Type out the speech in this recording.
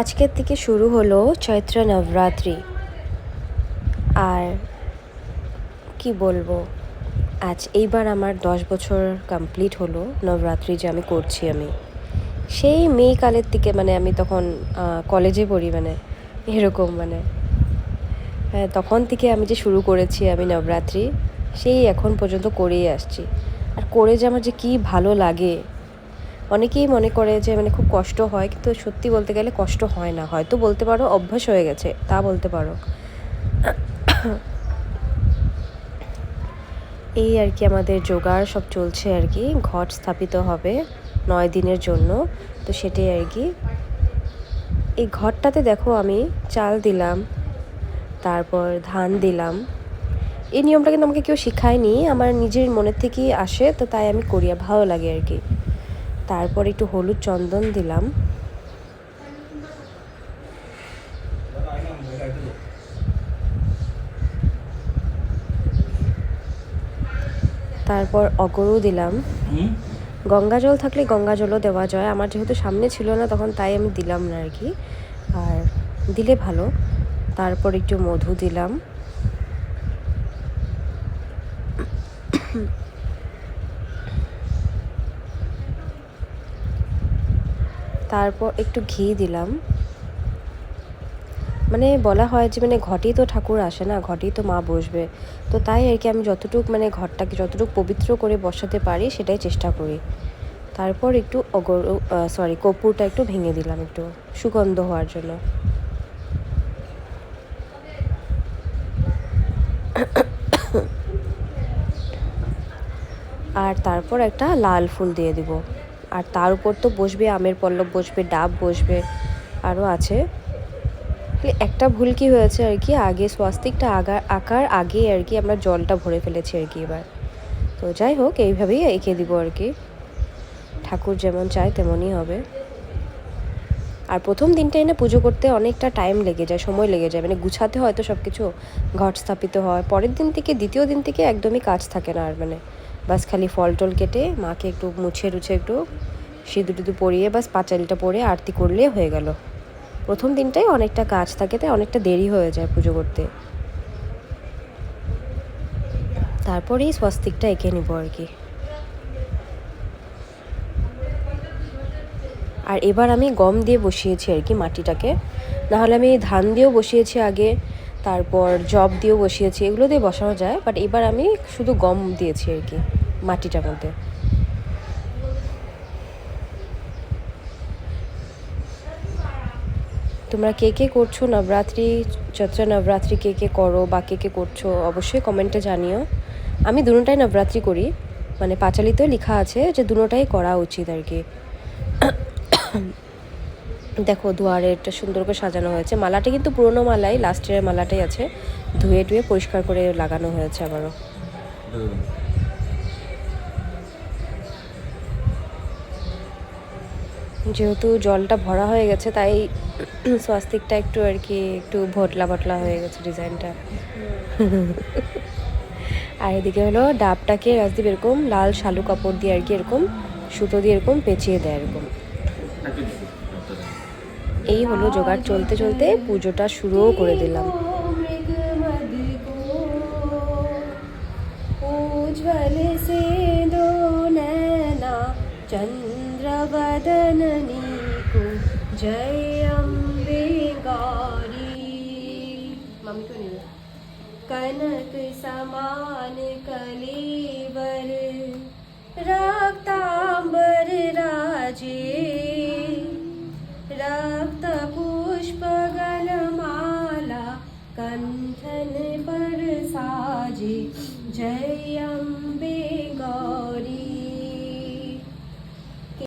আজকের থেকে শুরু হলো চৈত্র নবরাত্রি। আর কি বলবো, এইবার আমার 10 বছর কমপ্লিট হলো নবরাত্রি যে আমি করছি। সেই মেয়েকালের থেকে আমি তখন কলেজে পড়ি এরকম হ্যাঁ, তখন থেকে আমি যে শুরু করেছি আমি নবরাত্রি, সেই এখন পর্যন্ত করেই আসছি। আর করে যে আমার যে কী ভালো লাগে। অনেকেই মনে করে যে খুব কষ্ট হয়, কিন্তু সত্যি বলতে গেলে কষ্ট হয় না। হয়তো বলতে পারো অভ্যাস হয়ে গেছে, তা বলতে পারো। এই আর কি আমাদের জোগাড় সব চলছে আর কি। ঘট স্থাপিত হবে 9 দিনের জন্য, তো সেটাই আর কি। এই ঘরটাতে দেখো আমি চাল দিলাম, তারপর ধান দিলাম। এই নিয়মটা কিন্তু আমাকে কেউ শেখায়নি, আমার নিজের মনের থেকেই আসে, তো তাই আমি করি, ভালো লাগে আর কি। তারপর একটু হলুদ চন্দন দিলাম, তারপর অগরু দিলাম। গঙ্গা জল থাকলে গঙ্গা জলও দেওয়া যায়, আমার যেহেতু সামনে ছিল না তখন, তাই আমি দিলাম না আর কি। আর দিলে ভালো। তারপর একটু মধু দিলাম, তারপর একটু ঘি দিলাম। বলা হয় যে ঘটেই তো ঠাকুর আসে না, ঘটেই তো মা বসবে, তো তাই আর কি আমি যতটুকু ঘরটাকে যতটুকু পবিত্র করে বসাতে পারি সেটাই চেষ্টা করি। তারপর একটু কর্পূরটা একটু ভেঙে দিলাম, একটু সুগন্ধ হওয়ার জন্য। আর তারপর একটা লাল ফুল দিয়ে দিব। আর তার উপর তো বসবে আমের পল্লব, বসবে ডাব, বসবে আরও আছে। একটা ভুল কি হয়েছে আর কি, আগে স্বাস্তিকটা আঁকার আগে আর কি আমরা জলটা ভরে ফেলেছি আর কি এবার। তো যাই হোক, এইভাবেই এঁকে দিব আর কি, ঠাকুর যেমন চায় তেমনই হবে। আর প্রথম দিনটা এনে পুজো করতে অনেকটা টাইম লেগে যায়, সময় লেগে যায়, গুছাতে হয় তো সব কিছু, ঘট স্থাপিত হয়। পরের দিন থেকে, দ্বিতীয় দিন থেকে একদমই কাজ থাকে না আর, বাস খালি ফল টল কেটে মাকে একটু মুছে টুছে একটু সিঁদুর টিঁদুর পরিয়ে বাস পাঁচালিটা পরে আরতি করলে হয়ে গেল। প্রথম দিনটাই অনেকটা কাজ থাকে, তাই অনেকটা দেরি হয়ে যায় পুজো করতে। তারপরেই স্বস্তিকটা এঁকে নিব আর কি। আর এবার আমি গম দিয়ে বসিয়েছি আর কি মাটিটাকে, নাহলে আমি ধান দিয়েও বসিয়েছি আগে, তারপর জব দিয়েও বসিয়েছি, এগুলো দিয়ে বসানো যায়, বাট এবার আমি শুধু গম দিয়েছি আর কি মাটিটার মধ্যে। তোমরা কে কে করছো নবরাত্রি, চৈত্র নবরাত্রি কে কে করো বা কে কে করছো অবশ্যই কমেন্টে জানিও। আমি দুটোটাই নবরাত্রি করি, পাঁচালিতেও লেখা আছে যে দুটোটাই করা উচিত আর কি। দেখো দুয়ারে একটা সুন্দর করে সাজানো হয়েছে, মালাটা কিন্তু পুরোনো মালাই, লাস্ট ইয়ারের মালাটাই আছে, ধুয়ে টুয়ে পরিষ্কার করে লাগানো হয়েছে আবারও। যেহেতু জলটা ভরা হয়ে গেছে, তাই স্বাস্তিকটা একটু আর কি একটু ভটলা ভটলা হয়ে গেছে ডিজাইনটা। আর এদিকে হলো ডাবটাকে রাজদীপ এরকম লাল শালু কাপড় দিয়ে আর কি এরকম সুতো দিয়ে এরকম পেঁচিয়ে দেয় এরকম। এই হলো জোগাড় চলতে চলতে পুজোটা শুরুও করে দিলাম। উজ্জ্বল সে দো নয়না চন্দ্র বদন নীকু জয় অম্বে গৌরী। মামি তো নেই। कनक समान कलेवर रक्तांबर राजे रक्त पुष्प गलमाला कंठन पर साजे जय अम्बे गौरी।